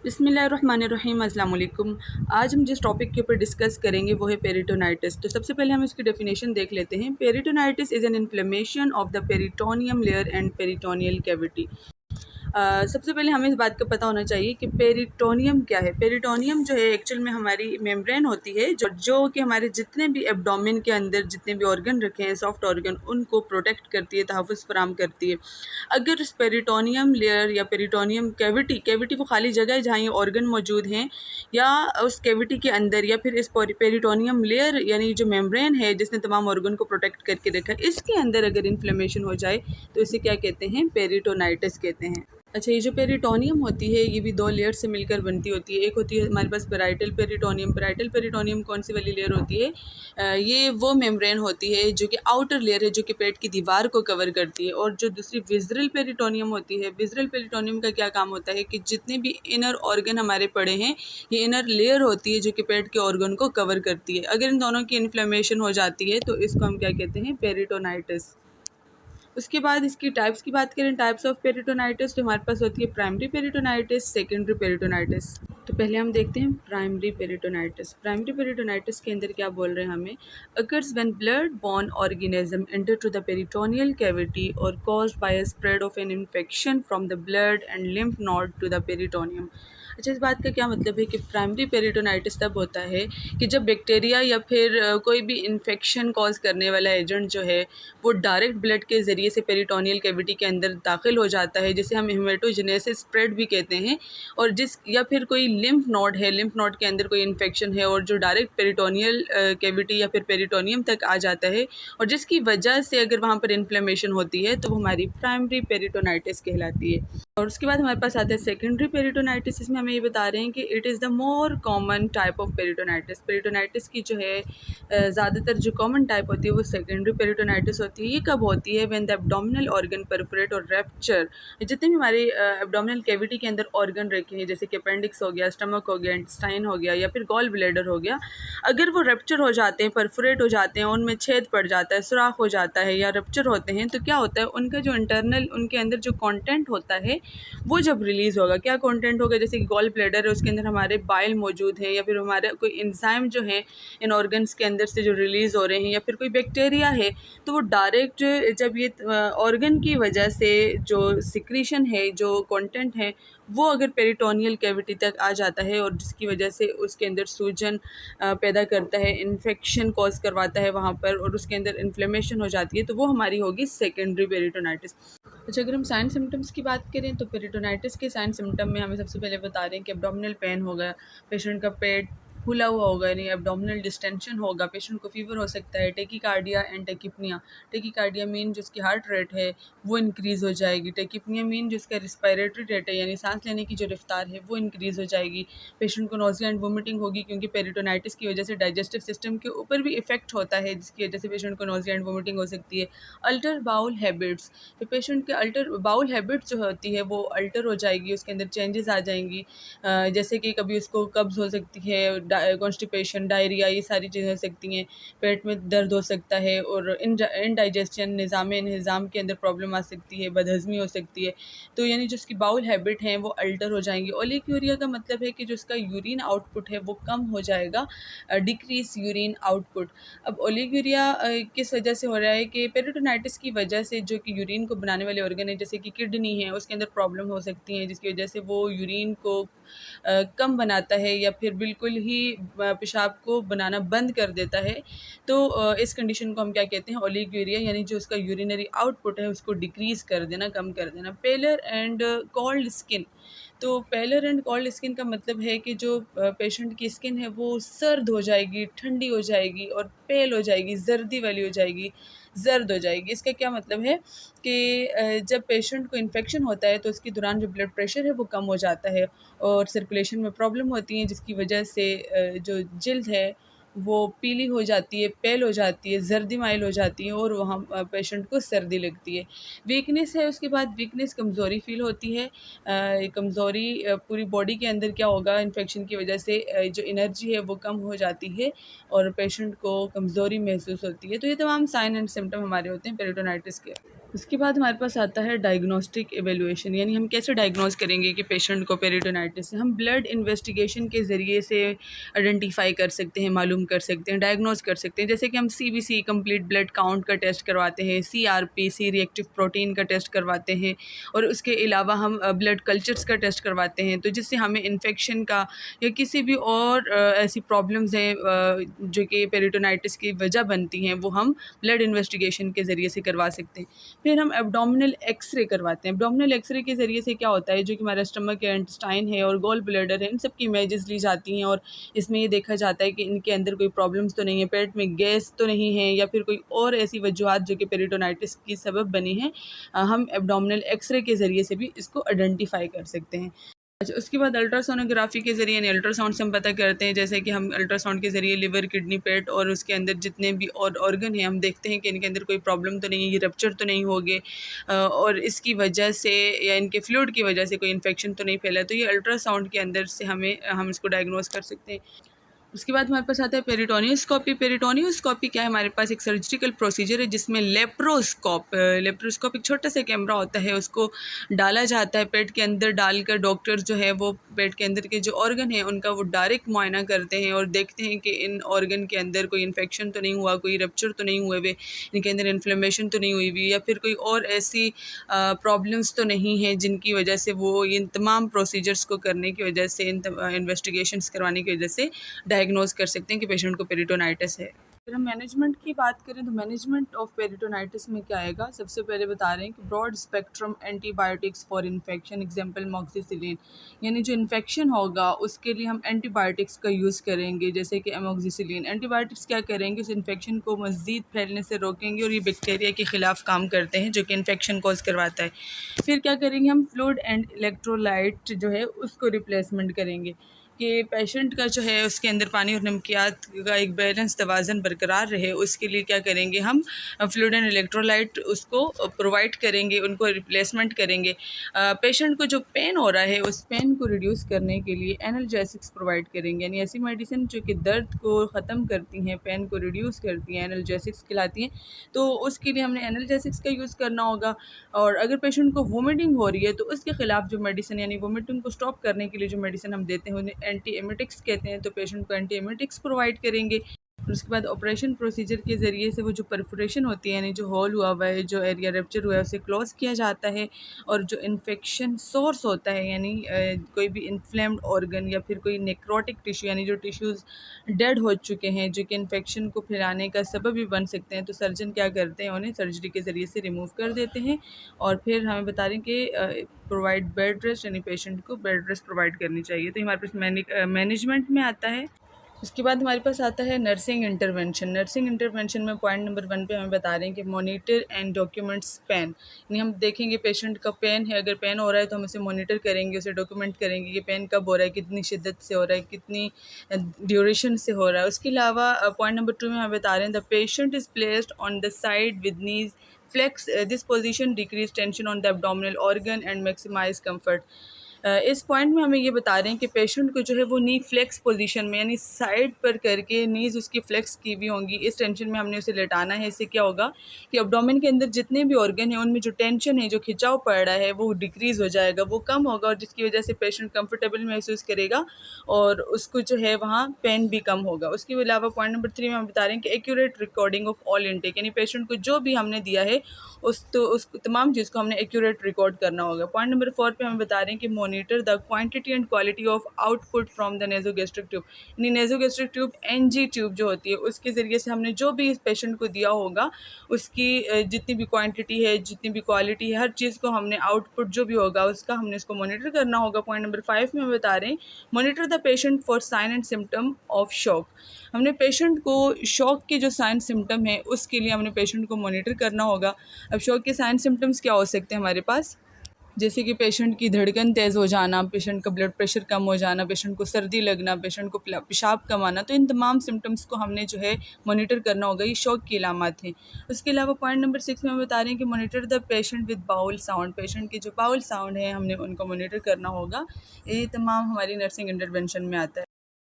बिस्मिल्लाहिर्रहमानिर्रहीम। अस्सलाम वालेकुम। आज हम जिस टॉपिक के ऊपर डिस्कस करेंगे वो है पेरिटोनाइटिस। तो सबसे पहले हम इसकी डेफिनेशन देख लेते हैं। Peritonitis is an inflammation of the peritoneum layer and peritoneal cavity. सबसे पहले हमें इस बात का पता होना चाहिए कि पेरिटोनियम क्या है। पेरिटोनियम जो है एक्चुअल में हमारी मेम्ब्रेन होती है जो कि हमारे जितने भी एब्डोमेन के अंदर जितने भी ऑर्गन रखे हैं, सॉफ्ट ऑर्गन, उनको प्रोटेक्ट करती है, तहफ़्फ़ुज़ फराहम करती है। अगर इस पेरिटोनियम लेयर या पेरिटोनियम कैविटी वो खाली जगह है जहाँ ये ऑर्गन मौजूद हैं, या उस कैविटी के अंदर, या फिर इस पेरिटोनियम लेयर यानी जो मेम्ब्रेन है जिसने तमाम ऑर्गन को प्रोटेक्ट करके रखा है, इसके अंदर अगर इन्फ्लेमेशन हो जाए तो इसे क्या कहते हैं? पेरिटोनाइटिस कहते हैं। अच्छा, ये जो पेरिटोनियम होती है ये भी दो लेयर से मिलकर बनती होती है। एक होती है हमारे पास पैराइटल पेरिटोनियम। पैराइटल पेरिटोनियम कौन सी वाली लेयर होती है? ये वो मेम्ब्रेन होती है जो कि आउटर लेयर है, जो कि पेट की दीवार को कवर करती है। और जो दूसरी विज़रल पेरिटोनियम होती है, विज़रल पेरिटोनियम का क्या काम होता है कि जितने भी इनर ऑर्गन हमारे पड़े हैं, ये इनर लेयर होती है जो कि पेट के ऑर्गन को कवर करती है। अगर इन दोनों की इन्फ्लेमेशन हो जाती है तो इसको हम क्या कहते हैं? पेरिटोनाइटिस। उसके बाद इसकी टाइप्स की बात करें, टाइप्स ऑफ पेरिटोनाइटिस, तो हमारे पास होती है प्राइमरी पेरिटोनाइटिस, सेकेंडरी पेरिटोनाइटिस। तो पहले हम देखते हैं प्राइमरी पेरिटोनाइटिस। प्राइमरी पेरिटोनाइटिस के अंदर क्या बोल रहे हैं हमें? Occurs when blood borne organism enter to the peritoneal cavity और caused by a spread of an infection from the blood and lymph node to the peritoneum. अच्छा, इस बात का क्या मतलब है कि प्राइमरी पेरिटोनाइटिस तब होता है कि जब बैक्टीरिया या फिर कोई भी इन्फेक्शन कॉज करने वाला एजेंट जो है वो डायरेक्ट ब्लड के ज़रिए से पेरिटोनियल कैविटी के अंदर दाखिल हो जाता है, जिसे हम हेमेटोजेनेसिस स्प्रेड भी कहते हैं। और या फिर कोई लिम्फ नोड है, लिम्फ नोड के अंदर कोई इन्फेक्शन है और जो डायरेक्ट पेरिटोनियल कैविटी या फिर पेरिटोनियम तक आ जाता है, और जिसकी वजह से अगर वहाँ पर इन्फ्लेमेशन होती है तो वो हमारी प्राइमरी पेरिटोनाइटिस कहलाती है। और उसके बाद हमारे पास आता है सेकेंडरी पेरिटोनाइटिस। इसमें हमें ये बता रहे हैं कि it is the more common type of peritonitis. Peritonitis की जो है ज़्यादातर जो कॉमन टाइप होती है वो सेकेंडरी पेरिटोनाइटिस होती है। ये कब होती है? When the abdominal organ perforate और रैप्चर। जितने भी हमारे एब्डोमिनल कैविटी के अंदर ऑर्गन रखे हैं, जैसे कि अपेंडिक्स हो गया, स्टमक हो गया, इंटेस्टाइन हो गया, या फिर गॉल ब्लैडर हो गया, अगर वो रैप्चर हो जाते हैं, परफोरेट हो जाते हैं, उनमें छेद पड़ जाता है, सुराख हो जाता है, या रप्चर होते हैं, तो क्या होता है? उनका जो इंटरनल उनके अंदर जो कंटेंट होता है वो जब रिलीज़ होगा, क्या कंटेंट होगा? जैसे कि गॉल ब्लैडर है, उसके अंदर हमारे बाइल मौजूद है, या फिर हमारे कोई एंजाइम जो है इन ऑर्गन्स के अंदर से जो रिलीज़ हो रहे हैं, या फिर कोई बैक्टीरिया है, तो वो डायरेक्ट जब ये ऑर्गन की वजह से जो सिक्रीशन है, जो कंटेंट है, वो अगर पेरिटोनियल कैविटी तक आ जाता है और जिसकी वजह से उसके अंदर सूजन पैदा करता है, इन्फेक्शन कॉज करवाता है वहाँ पर, और उसके अंदर इन्फ्लेमेशन हो जाती है, तो वो हमारी होगी सेकेंडरी पेरिटोनाइटिस। अच्छा, अगर हम साइन सिम्टम्स की बात करें तो पेरिटोनाइटिस के साइन सिम्टम में हमें सबसे पहले बता रहे हैं कि एब्डोमिनल पेन होगा, पेशेंट का पेट फूला हुआ होगा, यानी एब्डोमिनल डिस्टेंशन होगा, पेशेंट को फीवर हो सकता है, tachycardia and tachypnoea. Tachycardia mean जो उसकी हार्ट रेट है वो इंक्रीज़ हो जाएगी। टेकिपनिया मीन जो उसका रिस्पायरेटरी रेट है, यानी सांस लेने की जो रफ्तार है वो इंक्रीज़ हो जाएगी। पेशेंट को नोज़िया एंड वोमिटिंग होगी, क्योंकि पेरिटोनाइटिस की वजह से डाइजेस्टिव सिस्टम के ऊपर भी इफेक्ट होता है, जिसकी वजह से पेशेंट को नोज़िया एंड वोमिटिंग हो सकती है। अल्टर बाउल हैबिट्स, तो पेशेंट के अल्टर बाउल हैबिट जो होती है वो अल्टर हो जाएगी, उसके अंदर चेंजेस आ जाएंगी। जैसे कि कभी उसको कब्ज़ हो सकती है, कॉन्स्टिपेशन, डायरिया, ये सारी चीज़ें हो सकती हैं, पेट में दर्द हो सकता है, और इनडाइजेशन, निज़ाम के अंदर प्रॉब्लम आ सकती है, बदहज़मी हो सकती है। तो यानी जो उसकी बाउल हैबिट हैं वो अल्टर हो जाएंगी। ओलिग्यूरिया का मतलब है कि जो उसका यूरिन आउटपुट है वो कम हो जाएगा, डिक्रीज यूरिन आउटपुट। अब ओलिग्यूरिया किस वजह से हो रहा है? कि पेरिटोनाइटिस की वजह से जो कि यूरिन को बनाने वाले ऑर्गन है, जैसे कि किडनी है, उसके अंदर प्रॉब्लम हो सकती है, जिसकी वजह से वो यूरिन को कम बनाता है, या फिर बिल्कुल ही पेशाब को बनाना बंद कर देता है। तो इस कंडीशन को हम क्या कहते हैं? ओलिग्यूरिया, यानी जो उसका यूरिनरी आउटपुट है उसको डिक्रीज़ कर देना, कम कर देना। पेलर एंड कोल्ड स्किन, तो पेलर एंड कोल्ड स्किन का मतलब है कि जो पेशेंट की स्किन है वो सर्द हो जाएगी, ठंडी हो जाएगी, और पेल हो जाएगी, जर्दी वाली हो जाएगी, जर्द हो जाएगी। इसका क्या मतलब है कि जब पेशेंट को इन्फेक्शन होता है तो उसके दौरान जो ब्लड प्रेशर है वो कम हो जाता है, और सर्कुलेशन में प्रॉब्लम होती है, जिसकी वजह से जो जिल्द है वो पीली हो जाती है, पेल हो जाती है, जर्दी माइल हो जाती है, और वहाँ पेशेंट को सर्दी लगती है। वीकनेस है, उसके बाद वीकनेस, कमज़ोरी फ़ील होती है। कमज़ोरी पूरी बॉडी के अंदर क्या होगा? इन्फेक्शन की वजह से जो एनर्जी है वो कम हो जाती है, और पेशेंट को कमज़ोरी महसूस होती है। तो ये तमाम साइन एंड सिम्टम हमारे होते हैं पेरिटोनाइटिस के। उसके बाद हमारे पास आता है डायग्नोस्टिक एवेलुएशन, यानी हम कैसे डायग्नोज करेंगे कि पेशेंट को पेरिटोनाइटिस है। हम ब्लड इन्वेस्टिगेशन के ज़रिए से आइडेंटिफाई कर सकते हैं, मालूम कर सकते हैं, डायग्नोज कर सकते हैं। जैसे कि हम सीबीसी कंप्लीट ब्लड काउंट का टेस्ट करवाते हैं, सीआरपी सी रिएक्टिव प्रोटीन का टेस्ट करवाते हैं, और उसके अलावा हम ब्लड कल्चर्स का टेस्ट करवाते हैं, तो जिससे हमें इन्फेक्शन का या किसी भी और ऐसी प्रॉब्लम्स हैं जो कि पेरिटोनाइटिस की वजह बनती हैं, वो हम ब्लड इन्वेस्टिगेशन के ज़रिए से करवा सकते हैं। फिर हम एब्डोमिनल एक्सरे करवाते हैं। एब्डोमिनल एक्सरे के ज़रिए से क्या होता है, जो कि हमारा स्टमक है, इंटेस्टाइन है और गॉल ब्लैडर है, इन सब की इमेजेस ली जाती हैं और इसमें ये देखा जाता है कि इनके अंदर कोई प्रॉब्लम्स तो नहीं है, पेट में गैस तो नहीं है या फिर कोई और ऐसी वजूहत जो कि पेरिटोनाइटिस की सबब बनी है। हम एब्डोमिनल एक्सरे के ज़रिए से भी इसको आइडेंटिफाई कर सकते हैं। अच्छा, उसके बाद अल्ट्रासोनोग्राफी के ज़रिए, यानी अल्ट्रासाउंड से हम पता करते हैं, जैसे कि हम अल्ट्रासाउंड के ज़रिए लिवर, किडनी, पेट और उसके अंदर जितने भी और ऑर्गन हैं, हम देखते हैं कि इनके अंदर कोई प्रॉब्लम तो नहीं है, ये रप्चर तो नहीं हो गए और इसकी वजह से या इनके फ्लूइड की वजह से कोई इन्फेक्शन तो नहीं फैला। तो ये अल्ट्रासाउंड के अंदर से हम इसको डायग्नोज कर सकते हैं। उसके बाद हमारे पास आता है पेरिटोनियोस्कोपी। पेरिटोनियोस्कोपी क्या है, हमारे पास एक सर्जिकल प्रोसीजर है जिसमें लेप्रोस्कोप एक छोटा सा कैमरा होता है, उसको डाला जाता है पेट के अंदर। डालकर डॉक्टर जो है वो पेट के अंदर के जो ऑर्गन है उनका वो डायरेक्ट मुआयना करते हैं और देखते हैं कि इन ऑर्गन के अंदर कोई इन्फेक्शन तो नहीं हुआ, कोई रप्चर तो नहीं हुए हुए, इनके अंदर इन्फ्लेमेशन तो नहीं हुई हुई, या फिर कोई और ऐसी प्रॉब्लम्स तो नहीं है जिनकी वजह से वो इन तमाम प्रोसीजर्स को करने की वजह से, इन इन्वेस्टिगेशंस करवाने की वजह से डायग्नोज कर सकते हैं कि पेशेंट को पेरिटोनाइटिस है। अगर हम मैनेजमेंट की बात करें तो मैनेजमेंट ऑफ पेरिटोनाइटिस में क्या आएगा, सबसे पहले बता रहे हैं कि broad spectrum antibiotics for infection, example amoxicillin, यानी जो इन्फेक्शन होगा उसके लिए हम एंटीबायोटिक्स का यूज़ करेंगे, जैसे कि एमोक्सिसिलिन। एंटीबायोटिक्स क्या करेंगे, उस इन्फेक्शन को मज़ीद फैलने से रोकेंगे और ये बैक्टीरिया के ख़िलाफ़ काम करते हैं जो कि इन्फेक्शन कॉज करवाता है। फिर क्या करेंगे, हम फ्लूइड एंड इलेक्ट्रोलाइट जो है उसको रिप्लेसमेंट करेंगे कि पेशेंट का जो है उसके अंदर पानी और नमकियात का एक बैलेंस तवाज़न बरकरार रहे, उसके लिए क्या करेंगे, हम फ्लूइड एंड इलेक्ट्रोलाइट उसको प्रोवाइड करेंगे, उनको रिप्लेसमेंट करेंगे। पेशेंट को जो पेन हो रहा है उस पेन को रिड्यूस करने के लिए एनाल्जेसिक्स प्रोवाइड करेंगे, यानी ऐसी मेडिसिन जो कि दर्द को ख़त्म करती हैं, पेन को रिड्यूस करती हैं, एनाल्जेसिक्स खिलाती हैं, तो उसके लिए हमने एनाल्जेसिक्स का यूज़ करना होगा। और अगर पेशेंट को वोमिटिंग हो रही है तो उसके ख़िलाफ़ जो मेडिसिन, यानी वोमिटिंग को स्टॉप करने के लिए जो मेडिसिन हम देते हैं उन्हें एंटी एमेटिक्स कहते हैं, तो पेशेंट को एंटी एमेटिक्स प्रोवाइड करेंगे। और उसके बाद ऑपरेशन प्रोसीजर के ज़रिए से वो जो परफोरेशन होती है, यानी जो होल हुआ हुआ है, जो एरिया रप्चर हुआ है, उसे क्लोज़ किया जाता है। और जो इन्फेक्शन सोर्स होता है, यानी कोई भी इन्फ्लेम्ड ऑर्गन या फिर कोई नेक्रोटिक टिश्यू, यानी जो टिश्यूज़ डेड हो चुके हैं जो कि इन्फेक्शन को फैलाने का सबब भी बन सकते हैं, तो सर्जन क्या करते हैं, उन्हें सर्जरी के ज़रिए से रिमूव कर देते हैं। और फिर हमें बता रहे हैं कि प्रोवाइड बेड रेस्ट, यानी पेशेंट को बेड रेस्ट प्रोवाइड करनी चाहिए। तो हमारे पास मैनेजमेंट में आता है। उसके बाद हमारे पास आता है नर्सिंग इंटरवेंशन। नर्सिंग इंटरवेंशन में पॉइंट नंबर 1 पे हमें बता रहे हैं कि मॉनिटर एंड डॉक्यूमेंट्स पेन, यानी हम देखेंगे पेशेंट का पेन है, अगर पेन हो रहा है तो हम उसे मॉनिटर करेंगे, उसे डॉक्यूमेंट करेंगे कि पेन कब हो रहा है, कितनी शिद्दत से हो रहा है, कितनी ड्यूरेशन से हो रहा है। उसके अलावा पॉइंट नंबर 2 में हमें बता रहे हैं the patient is placed on the side with knees flex, this position decrease tension on the abdominal organ and maximize comfort. इस पॉइंट में हमें ये बता रहे हैं कि पेशेंट को जो है वो नी फ्लेक्स पोजीशन में, यानी साइड पर करके नीज़ उसकी फ्लेक्स की हुई होंगी, इस टेंशन में हमने उसे लेटाना है। इससे क्या होगा कि एब्डोमेन के अंदर जितने भी ऑर्गन हैं उनमें जो टेंशन है, जो खिंचाव पड़ रहा है, वो डिक्रीज़ हो जाएगा, वो कम होगा, और जिसकी वजह से पेशेंट कंफर्टेबल महसूस करेगा और उसको जो है वहाँ पेन भी कम होगा। उसके अलावा पॉइंट नंबर 3 में हम बता रहे हैं कि accurate recording of all intake, यानी पेशेंट को जो भी हमने दिया है उस तमाम चीज़ को हमने एक्यूरेट रिकॉर्ड करना होगा। पॉइंट नंबर 4 पे हमें बता रहे हैं कि monitor the quantity and quality of output from the nasogastric tube, यानी नेज़ोगैस्ट्रिक ट्यूब एनजी ट्यूब जो होती है उसके ज़रिए से हमने जो भी इस पेशेंट को दिया होगा उसकी जितनी भी क्वांटिटी है, जितनी भी क्वालिटी है, हर चीज़ को हमने आउटपुट जो भी होगा उसका हमने इसको मॉनिटर करना होगा। पॉइंट नंबर 5 में हम बता रहे हैं monitor the patient for sign and symptom of shock, हमने पेशेंट को शॉक के जो साइन सिम्टम है उसके लिए हमने पेशेंट को मॉनिटर करना होगा। अब शॉक के साइन सिम्टम्स क्या हो सकते हैं हमारे पास, जैसे कि पेशेंट की धड़कन तेज़ हो जाना, पेशेंट का ब्लड प्रेशर कम हो जाना, पेशेंट को सर्दी लगना, पेशेंट को पेशाब कम आना, तो इन तमाम सिम्टम्स को हमने जो है मॉनिटर करना होगा, ये शॉक की अलामत हैं। उसके अलावा पॉइंट नंबर 6 में हम बता रहे हैं कि monitor the patient with bowel sound, patient के जो बाउल साउंड है हमने उनको मॉनिटर करना होगा। ये तमाम हमारी नर्सिंग इंटरवेंशन में आता है।